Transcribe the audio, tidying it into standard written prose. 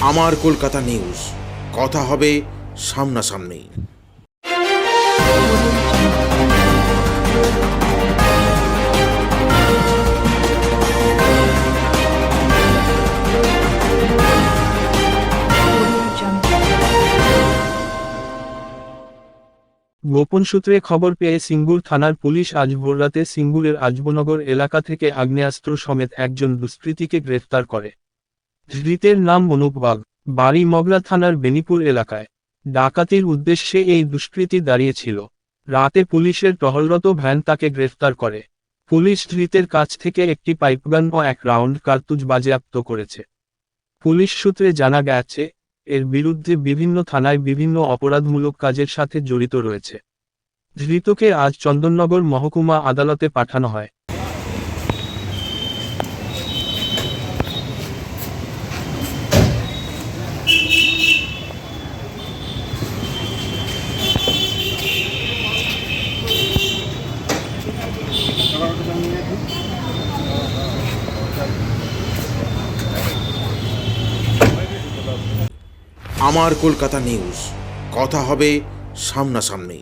আমার কলকাতা নিউজ, কথা হবে সামনাসামনি। গোপন সূত্রে খবর পেয়ে সিঙ্গুর থানার পুলিশ আজ ভোররাতে সিঙ্গুরের আজবনগর এলাকা থেকে আগ্নেয়াস্ত্র সমেত একজন দুষ্কৃতীকে গ্রেফতার করে। ধৃতের নাম অনুপ বাগ, বাড়ি মগরা থানার বেনিপুর এলাকায়। ডাকাতির উদ্দেশ্যে এই দুষ্কৃতী দাঁড়িয়েছিল। রাতে পুলিশের টহলরত ভ্যান তাকে গ্রেফতার করে। পুলিশ ধৃতের কাছ থেকে একটি পাইপগান ও 1 রাউন্ড কার্তুজ বাজেয়াপ্ত করেছে। পুলিশ সূত্রে জানা গেছে, এর বিরুদ্ধে বিভিন্ন থানায় বিভিন্ন অপরাধমূলক কাজের সাথে জড়িত রয়েছে। ধৃতকে আজ চন্দননগর মহকুমা আদালতে পাঠানো হয়। আমার কলকাতা নিউজ, কথা হবে সামনাসামনি।